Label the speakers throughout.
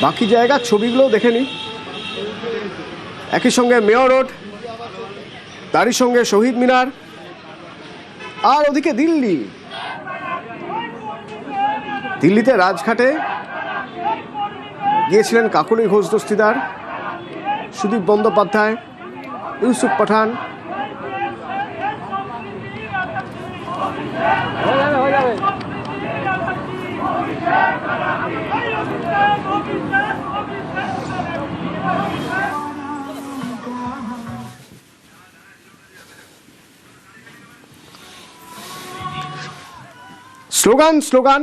Speaker 1: বাকি জায়গার ছবিগুলো দেখে নিই। একই সঙ্গে মেয়র রোড, তারই সঙ্গে শহীদ মিনার, আর ওদিকে দিল্লিতে রাজঘাটে গিয়েছিলেন কাকলি ঘোষ দস্তিদার, সুদীপ বন্দ্যোপাধ্যায়, ইউসুফ পাঠান। স্লোগান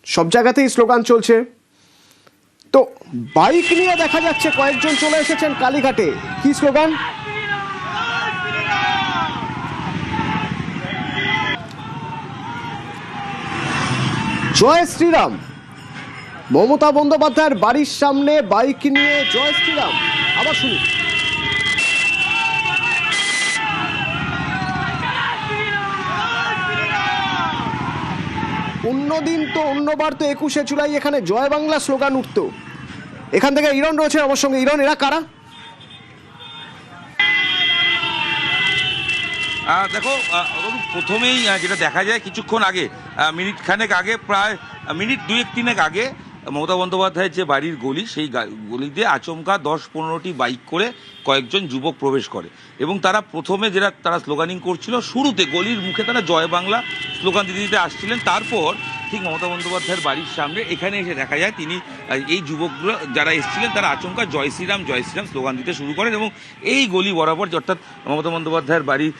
Speaker 1: সব জায়গাতেই স্লোগান চলছে। তো বাইক নিয়ে দেখা যাচ্ছে কয়েকজন চলে এসেছেন কালীঘাটে। কি স্লোগান? জয় শ্রীরাম। মমতা বন্দ্যোপাধ্যায়ের বাড়ির সামনে বাইক নিয়ে জয় শ্রীরাম। আবার শুনি। অন্যদিন তো অন্যবার তো 21শে জুলাই এখানে জয় বাংলা স্লোগান উঠতো। এখান থেকে ইরন রয়েছে আমার সঙ্গে। ইরন, এরা কারা?
Speaker 2: দেখো, প্রথমেই যেটা দেখা যায়, কিছুক্ষণ আগে, মিনিট খানেক আগে, প্রায় মিনিট 2-3 আগে, মমতা বন্দ্যোপাধ্যায়ের যে বাড়ির গলি, সেই গলিতে আচমকা 10-15টি বাইক করে কয়েকজন যুবক প্রবেশ করে এবং তারা প্রথমে তারা স্লোগানিং করছিল। শুরুতে গলির মুখে তারা জয় বাংলা স্লোগান দিতে আসছিলেন। তারপর ঠিক মমতা বন্দ্যোপাধ্যায়ের বাড়ির সামনে এখানে এসে দেখা যায় তিনি, এই যুবকগুলো যারা এসেছিলেন, তারা আচমকা জয় শ্রীরাম স্লোগান দিতে শুরু করেন এবং এই গলি বরাবর, অর্থাৎ মমতা বন্দ্যোপাধ্যায়ের বাড়ির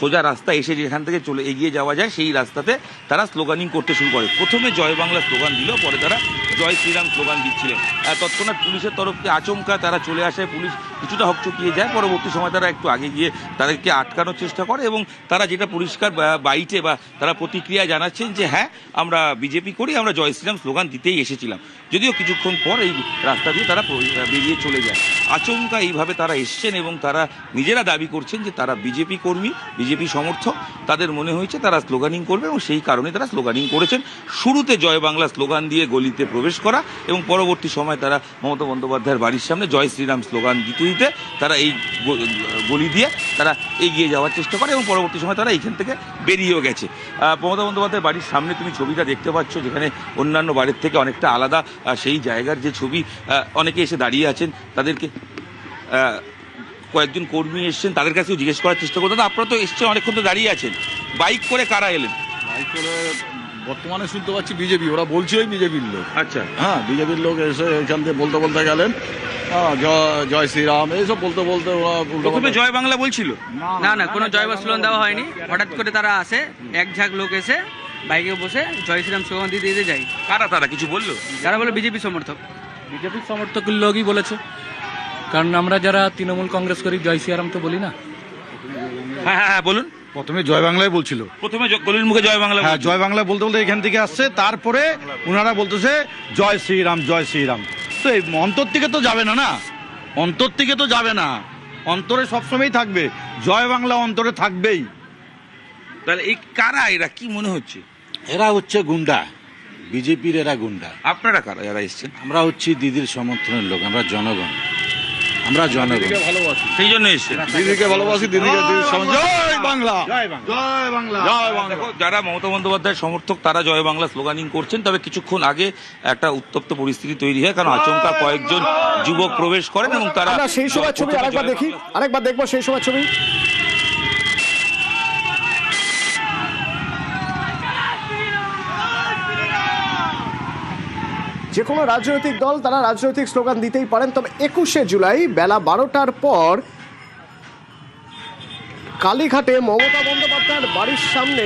Speaker 2: সোজা রাস্তা এসে যেখান থেকে এগিয়ে যাওয়া যায়, সেই রাস্তাতে তারা স্লোগানিং করতে শুরু করে। প্রথমে জয় বাংলা স্লোগান দিল, পরে তারা জয় শ্রীরাম স্লোগান দিচ্ছিলেন। তৎক্ষণাৎ পুলিশের তরফ থেকে আচমকা তারা চলে আসে। পুলিশ কিছুটা হকচকিয়ে যায়। পরবর্তী সময় তারা একটু আগে গিয়ে তাদেরকে আটকানোর চেষ্টা করে এবং তারা যেটা পরিষ্কার বাইটে বা তারা প্রতিক্রিয়া জানাচ্ছেন যে হ্যাঁ, আমরা বিজেপি করি, আমরা জয় শ্রীরাম স্লোগান দিতেই এসেছিলাম। যদিও কিছুক্ষণ পর এই রাস্তা দিয়ে তারা বেরিয়ে চলে যায়। আচমকা এইভাবে তারা এসছেন এবং তারা নিজেরা দাবি করছেন যে তারা বিজেপি কর্মী, বিজেপি সমর্থক। তাদের মনে হয়েছে তারা স্লোগানিং করবে এবং সেই কারণে তারা স্লোগানিং করেছেন। শুরুতে জয় বাংলা স্লোগান দিয়ে গলিতে প্রবেশ করা এবং পরবর্তী সময় তারা মমতা বন্দ্যোপাধ্যায়ের বাড়ির সামনে জয় শ্রীরাম স্লোগান দিতে তারা এই গলি দিয়ে তারা এগিয়ে যাওয়ার চেষ্টা করে এবং পরবর্তী সময় তারা এইখান থেকে বেরিয়েও গেছে। মমতা বন্দ্যোপাধ্যায়ের বাড়ির সামনে তুমি ছবিটা দেখতে পাচ্ছ, যেখানে অন্যান্য বাড়ির থেকে অনেকটা আলাদা। সেই জায়গার যে ছবি, অনেকে এসে দাঁড়িয়ে আছেন, তাদেরকে কয়েকজন কর্মী এসছেন, তাদের কাছেও জিজ্ঞেস করার চেষ্টা করতে। আপনারা তো এসছেন, অনেকক্ষণ তো দাঁড়িয়ে আছেন, বাইক করে কারা এলেন?
Speaker 3: বাইক করে বর্তমানে শুনতে পাচ্ছি বিজেপি, ওরা বলছে ওই বিজেপির লোক।
Speaker 2: আচ্ছা,
Speaker 3: হ্যাঁ, বিজেপির লোক এসে এখান থেকে বলতে গেলেন জয় শ্রীরাম এইসব বলতে ওরা
Speaker 2: প্রথমে জয় বাংলা বলছিল।
Speaker 4: না, কোনো জয় বাংলা স্লোগান দেওয়া হয়নি। হঠাৎ করে তারা আসে, এক ঝাঁক লোক এসে বাইকে বসে জয় শ্রীরাম স্লোগান দিতে যায়।
Speaker 2: তারা কিছু বললো?
Speaker 4: যারা বলে বিজেপি সমর্থক,
Speaker 5: বিজেপির সমর্থকের লোকই বলেছে, কারণ আমরা যারা তৃণমূল কংগ্রেস করি জয় শ্রীরাম তো বলি না।
Speaker 2: হ্যাঁ, বলুন।
Speaker 3: প্রথমে জয় বাংলায় বলছিল,
Speaker 2: প্রথমে গলির মুখে জয় বাংলা।
Speaker 3: হ্যাঁ, জয় বাংলা বলতে এখান থেকে আসছে। তারপরে ওনারা বলতেছে জয় শ্রীরাম। তো এই অন্তর থেকে তো যাবে না, অন্তরে সবসময় থাকবে জয় বাংলা, অন্তরে থাকবেই।
Speaker 2: তাহলে এই কারা, এরা কি মনে হচ্ছে?
Speaker 6: এরা হচ্ছে গুন্ডা, বিজেপির এরা গুন্ডা।
Speaker 2: আপনারা কারা যারা এসছেন?
Speaker 6: আমরা হচ্ছি দিদির সমর্থনের লোক, আমরা জনগণ,
Speaker 3: ভালোবাসি,
Speaker 2: সেই জন্য এসছেন।
Speaker 3: দিদিকে ভালোবাসি, জয় বাংলা।
Speaker 2: দেখো, যারা মমতা বন্দ্যোপাধ্যায়ের সমর্থক তারা জয় বাংলা স্লোগানিং করছেন। তবে কিছুক্ষণ আগে একটা উত্তপ্ত পরিস্থিতি তৈরি হয়, কারণ আচমকা কয়েকজন যুবক প্রবেশ করেন এবং তারা
Speaker 1: সেই সময় ছবি আরেকবার দেখবো সেই সময় ছবি। যে কোনো রাজনৈতিক দল তারা রাজনৈতিক স্লোগান দিতেই পারেন, তবে 21শে জুলাই বেলা 12টার পর কালীঘাটে মমতা বন্দ্যোপাধ্যায়ের বাড়ির সামনে